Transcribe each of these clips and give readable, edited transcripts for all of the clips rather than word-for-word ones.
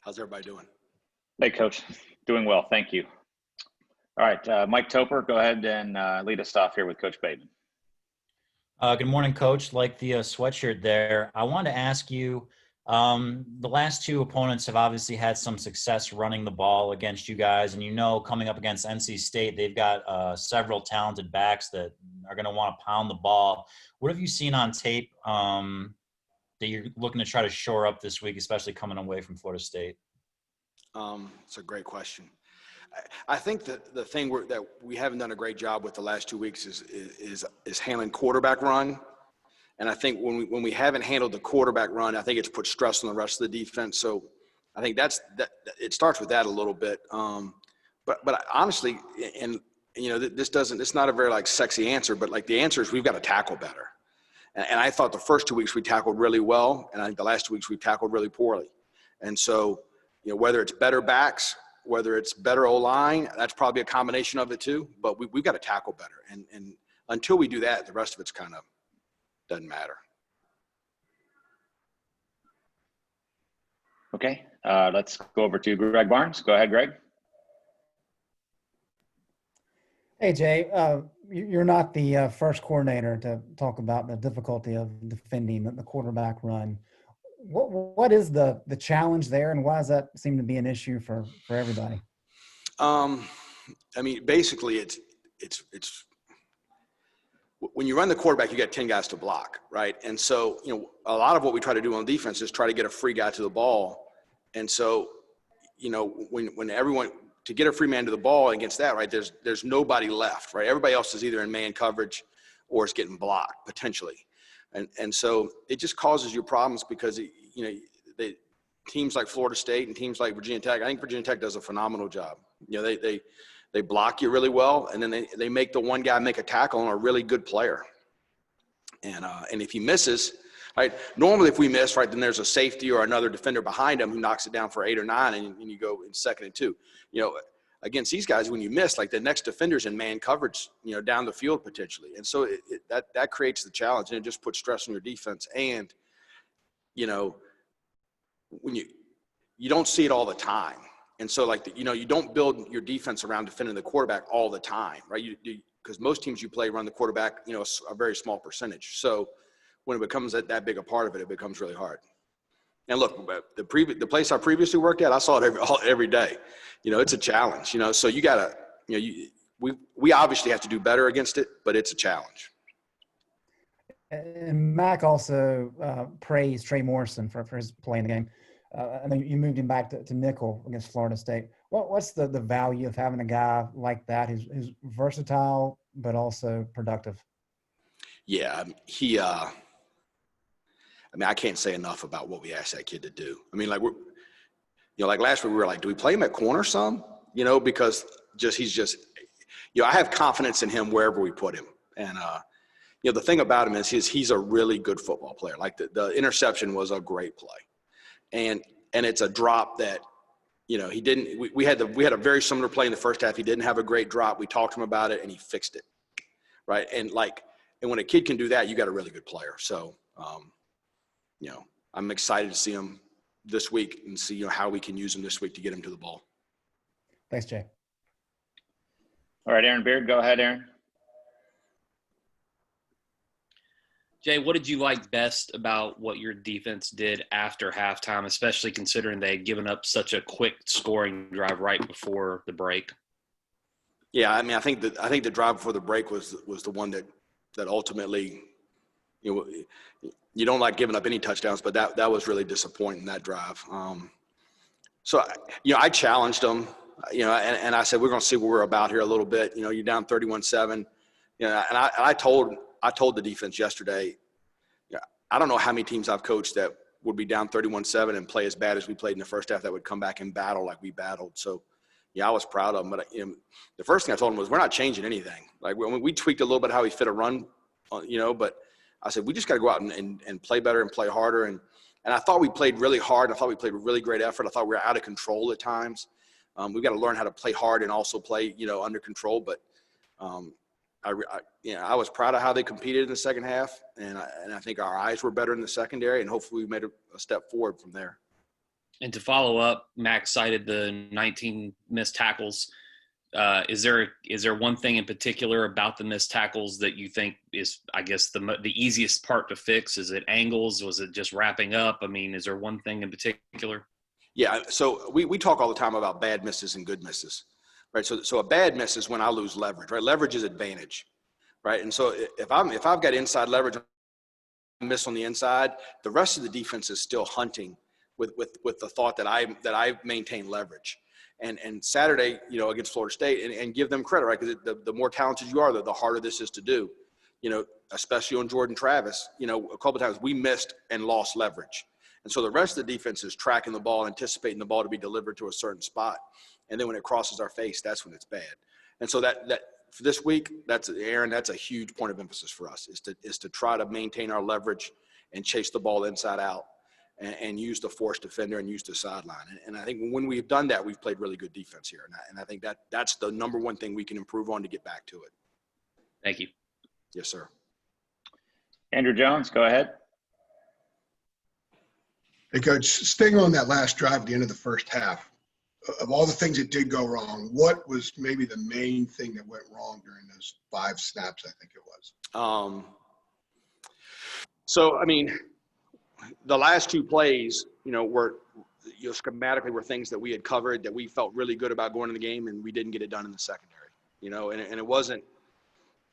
How's everybody doing? Hey, Coach. Doing well. Thank you. All right, Mike Topper, go ahead and lead us off here with Coach Bateman. Good morning, Coach. Like the sweatshirt there, I wanted to ask you, the last two opponents have obviously had some success running the ball against you guys. And coming up against NC State, they've got several talented backs that are going to want to pound the ball. What have you seen on tape that you're looking to try to shore up this week, especially coming away from Florida State? It's a great question. I think that the thing that we haven't done a great job with the last 2 weeks is handling quarterback run. And I think when we haven't handled the quarterback run, I think it's put stress on the rest of the defense. So I think it starts with that a little bit. But honestly, it's not a very sexy answer, but the answer is we've got to tackle better. And I thought the first 2 weeks we tackled really well, and I think the last 2 weeks we tackled really poorly. And so, whether it's better backs, whether it's better O-line, that's probably a combination of it too. But we've got to tackle better. And until we do that, the rest of it's kind of doesn't matter. Okay, let's go over to Greg Barnes. Go ahead, Greg. Hey, Jay. You're not the first coordinator to talk about the difficulty of defending the quarterback run. What is the challenge there, and why does that seem to be an issue for everybody? Basically, it's when you run the quarterback, you got 10 guys to block, right? And so, a lot of what we try to do on defense is try to get a free guy to the ball. And so, when everyone to get a free man to the ball against that, right? There's nobody left, right? Everybody else is either in man coverage or is getting blocked potentially. And so it just causes you problems because, the teams like Florida State and teams like Virginia Tech, I think Virginia Tech does a phenomenal job. They block you really well, and then they make the one guy make a tackle on a really good player. And if he misses, right, normally if we miss, right, then there's a safety or another defender behind him who knocks it down for 8 or 9, and you go in 2nd and 2. Against these guys, when you miss, the next defender's in man coverage, down the field potentially. And so that creates the challenge, and it just puts stress on your defense. And, when you don't see it all the time. And so you don't build your defense around defending the quarterback all the time, right? Because most teams you play run the quarterback, a very small percentage. So when it becomes that big a part of it, it becomes really hard. And look, the place I previously worked at, I saw it every day. It's a challenge. So you gotta, we obviously have to do better against it, but it's a challenge. And Mac also praised Trey Morrison for his play in the game. And then you moved him back to nickel against Florida State. What's the value of having a guy like that who's versatile but also productive? Yeah, I can't say enough about what we asked that kid to do. Last week we were do we play him at corner some? Because he's just, I have confidence in him wherever we put him. And, the thing about him is he's a really good football player. The interception was a great play. And it's a drop that, he didn't, we had a very similar play in the first half. He didn't have a great drop. We talked to him about it and he fixed it. Right. And when a kid can do that, you got a really good player. So, I'm excited to see him this week and see, how we can use him this week to get him to the ball. Thanks, Jay. All right, Aaron Beard, go ahead, Aaron. Jay, what did you like best about what your defense did after halftime, especially considering they had given up such a quick scoring drive right before the break? Yeah, I think the drive before the break was the one that ultimately, you don't like giving up any touchdowns, but that was really disappointing, that drive. So I challenged them, and I said we're going to see what we're about here a little bit. You're down 31-7, and I told the defense yesterday, I don't know how many teams I've coached that would be down 31-7 and play as bad as we played in the first half that would come back and battle like we battled. So, I was proud of them. But the first thing I told them was we're not changing anything. We tweaked a little bit how we fit a run, but I said we just got to go out and play better and play harder. And I thought we played really hard. I thought we played with really great effort. I thought we were out of control at times. We've got to learn how to play hard and also play, under control. But I was proud of how they competed in the second half, and I think our eyes were better in the secondary, and hopefully we made a step forward from there. And to follow up, Max cited the 19 missed tackles. Is there one thing in particular about the missed tackles that you think is, I guess, the easiest part to fix? Is it angles? Was it just wrapping up? I mean, is there one thing in particular? Yeah. So we talk all the time about bad misses and good misses, right? So a bad miss is when I lose leverage, right? Leverage is advantage, right? And so if I've got inside leverage, miss on the inside, the rest of the defense is still hunting with the thought that I maintain leverage. And Saturday, against Florida State, and give them credit, right? Because the more talented you are, the harder this is to do. Especially on Jordan Travis, a couple of times we missed and lost leverage. And so the rest of the defense is tracking the ball, anticipating the ball to be delivered to a certain spot. And then when it crosses our face, that's when it's bad. And so that for this week, that's a huge point of emphasis for us is to try to maintain our leverage and chase the ball inside out and use the force defender and use the sideline. And I think when we've done that, we've played really good defense here. And I think that's the number one thing we can improve on to get back to it. Thank you. Yes, sir. Andrew Jones, go ahead. Hey, Coach, staying on that last drive at the end of the first half, of all the things that did go wrong, what was maybe the main thing that went wrong during those 5 snaps, I think it was? So, I mean, the last 2 plays, were schematically were things that we had covered that we felt really good about going in the game, and we didn't get it done in the secondary, and it wasn't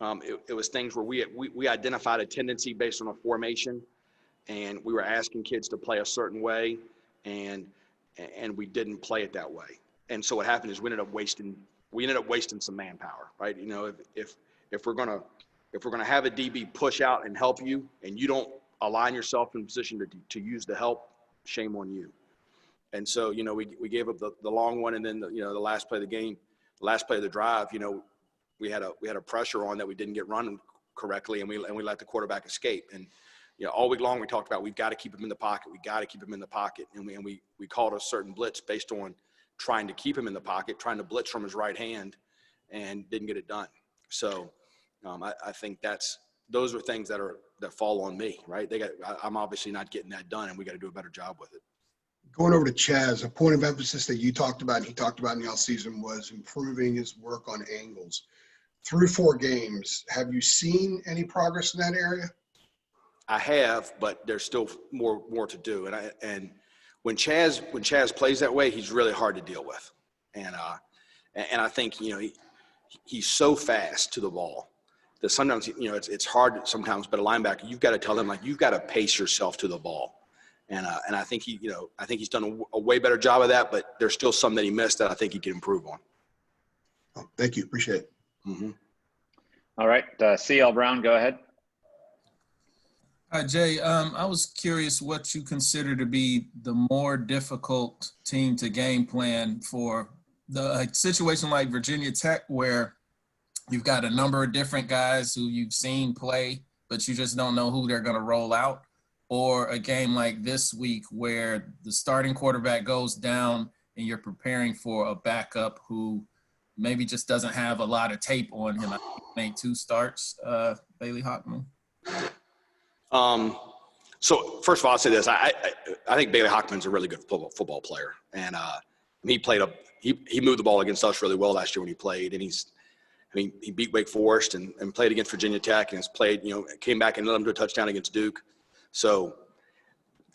it was things where we identified a tendency based on a formation, and we were asking kids to play a certain way, and we didn't play it that way. And so what happened is we ended up wasting some manpower, right? If we're gonna have a DB push out and help you, and you don't align yourself in a position to use the help, shame on you. And so we gave up the long one, and then the last play of the game, the last play of the drive, we had a pressure on that we didn't get run correctly, and we let the quarterback escape. And all week long we talked about we've got to keep him in the pocket. We got to keep him in the pocket, and we called a certain blitz based on trying to keep him in the pocket, trying to blitz from his right hand, and didn't get it done. So I think those are things that fall on me, right? I'm obviously not getting that done, and we got to do a better job with it. Going over to Chaz, a point of emphasis that you talked about and he talked about in the offseason was improving his work on angles. Through 4 games, have you seen any progress in that area? I have, but there's still more to do. And when Chaz plays that way, he's really hard to deal with. And I think he's so fast to the ball that sometimes it's hard sometimes. But a linebacker, you've got to tell him you've got to pace yourself to the ball. And I think he's done a way better job of that. But there's still some that he missed that I think he can improve on. Oh, thank you, appreciate it. Mm-hmm. All right, C.L. Brown, go ahead. Hi, Jay. I was curious what you consider to be the more difficult team to game plan for the situation like Virginia Tech, where you've got a number of different guys who you've seen play, but you just don't know who they're going to roll out, or a game like this week where the starting quarterback goes down and you're preparing for a backup who maybe just doesn't have a lot of tape on him. I think he made 2 starts, Bailey Hockman. So first of all, I'll say this. I think Bailey Hockman's a really good football player. And he moved the ball against us really well last year when he played. And he beat Wake Forest and played against Virginia Tech and has played, came back and led them to a touchdown against Duke. So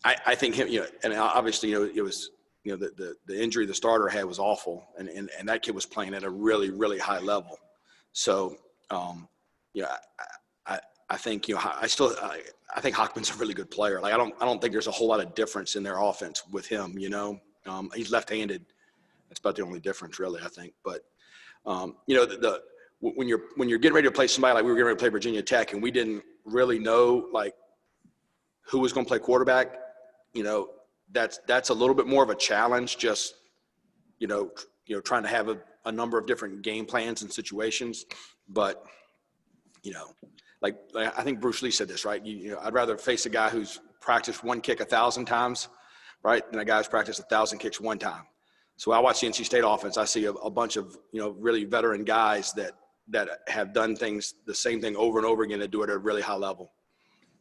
I think him, and obviously, it was, the injury the starter had was awful. And that kid was playing at a really, really high level. So, I think I think Hockman's a really good player. I don't think there's a whole lot of difference in their offense with him. He's left-handed. That's about the only difference, really. I think. But when you're getting ready to play somebody like we were getting ready to play Virginia Tech, and we didn't really know who was going to play quarterback, that's a little bit more of a challenge. Just trying to have a number of different game plans and situations, but I think Bruce Lee said this, right? I'd rather face a guy who's practiced one kick 1,000 times, right, than a guy who's practiced 1,000 kicks one time. So I watch the NC State offense. I see a bunch of really veteran guys that have done things the same thing over and over again, that do it at a really high level.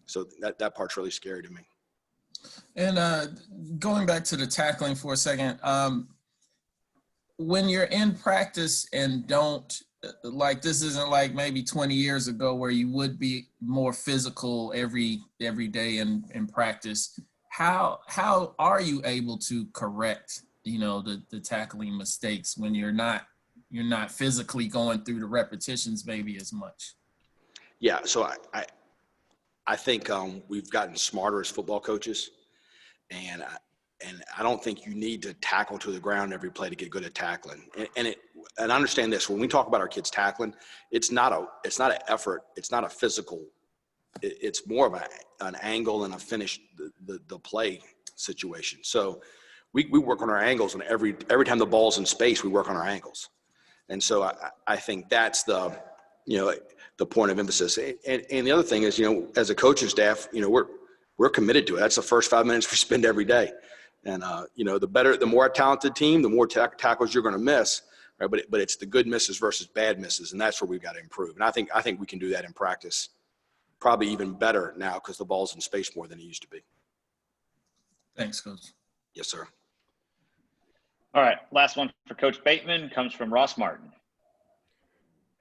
So that part's really scary to me. And going back to the tackling for a second, when you're in practice and don't, like, this isn't like maybe 20 years ago where you would be more physical every day in practice. How are you able to correct, the tackling mistakes when you're not physically going through the repetitions maybe as much? Yeah, so I think we've gotten smarter as football coaches, and I don't think you need to tackle to the ground every play to get good at tackling. And understand this: when we talk about our kids tackling, it's not an effort, it's not a physical. It's more of an angle and a finish the play situation. So we work on our angles, and every time the ball's in space, we work on our angles. And so I think that's the point of emphasis. And the other thing is, as a coaching staff, we're committed to it. That's the first 5 minutes we spend every day. And, the more talented team, the more tackles you're going to miss. Right? But it's the good misses versus bad misses. And that's where we've got to improve. And I think we can do that in practice, probably even better now because the ball's in space more than it used to be. Thanks, Coach. Yes, sir. All right. Last one for Coach Bateman comes from Ross Martin.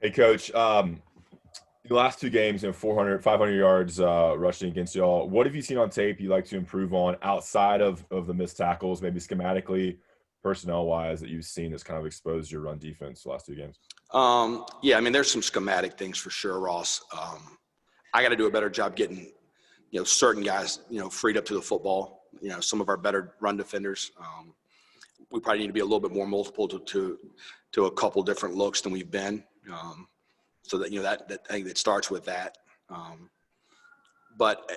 Hey, Coach. The last two games, 500 yards rushing against y'all. What have you seen on tape you'd like to improve on outside of the missed tackles, maybe schematically, personnel-wise, that you've seen that's kind of exposed your run defense the last two games? Yeah, I mean, there's some schematic things for sure, Ross. I got to do a better job getting, certain guys, freed up to the football. Some of our better run defenders. We probably need to be a little bit more multiple to a couple different looks than we've been. So that, that I think that starts with that. But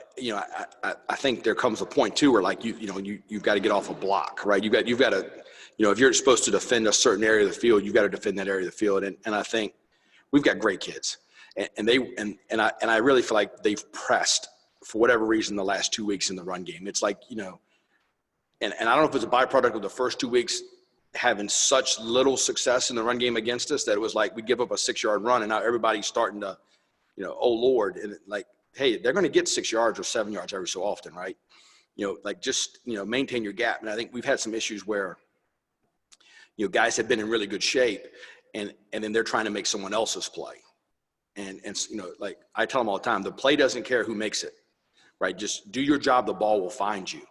I think there comes a point too where like you've got to get off a block, right? You've got to, if you're supposed to defend a certain area of the field, you've got to defend that area of the field. And I think we've got great kids, and I really feel like they've pressed for whatever reason the last 2 weeks in the run game. It's like and I don't know if it's a byproduct of the first 2 weeks having such little success in the run game against us that it was like we give up a 6-yard run and now everybody's starting to, oh Lord, and like, hey, they're going to get 6 yards or 7 yards every so often, right? Just maintain your gap. And I think we've had some issues where, guys have been in really good shape, and then they're trying to make someone else's play, and like I tell them all the time, the play doesn't care who makes it, right? Just do your job, the ball will find you.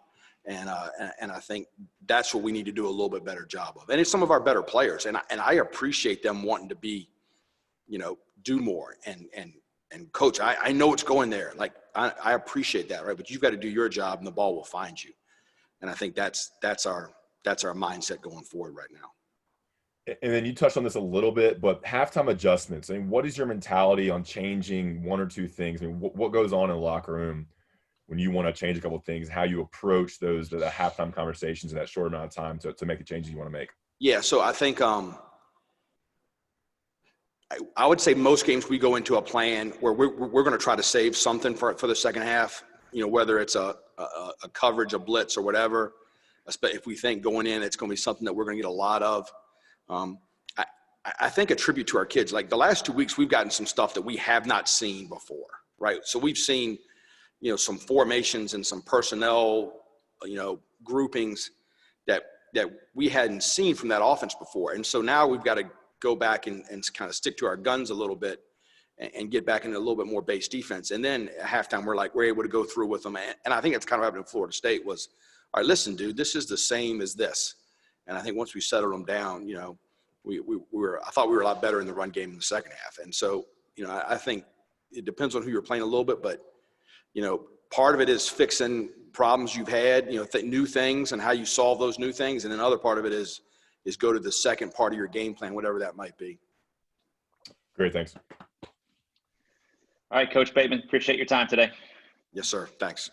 And I think that's what we need to do a little bit better job of. And it's some of our better players. And I appreciate them wanting to be, do more. And coach, I know it's going there. Like, I appreciate that, right? But you've got to do your job and the ball will find you. And I think that's our mindset going forward right now. And then you touched on this a little bit, but halftime adjustments. I mean, what is your mentality on changing one or two things? I mean, what goes on in the locker room when you want to change a couple of things, how you approach the halftime conversations in that short amount of time to make the changes you want to make? Yeah, so I think I would say most games we go into a plan where we're going to try to save something for the second half, whether it's a coverage, a blitz, or whatever. If we think going in it's going to be something that we're going to get a lot of. I think a tribute to our kids. Like the last 2 weeks, we've gotten some stuff that we have not seen before, right? So we've seen – some formations and some personnel, groupings that we hadn't seen from that offense before. And so now we've got to go back and kind of stick to our guns a little bit and get back into a little bit more base defense. And then at halftime, we're able to go through with them. And I think it's kind of happened in Florida State was, all right, listen, dude, this is the same as this. And I think once we settled them down, I thought we were a lot better in the run game in the second half. And so, I think it depends on who you're playing a little bit, but part of it is fixing problems you've had, new things and how you solve those new things. And then other part of it is go to the second part of your game plan, whatever that might be. Great. Thanks. All right, Coach Bateman, appreciate your time today. Yes, sir. Thanks.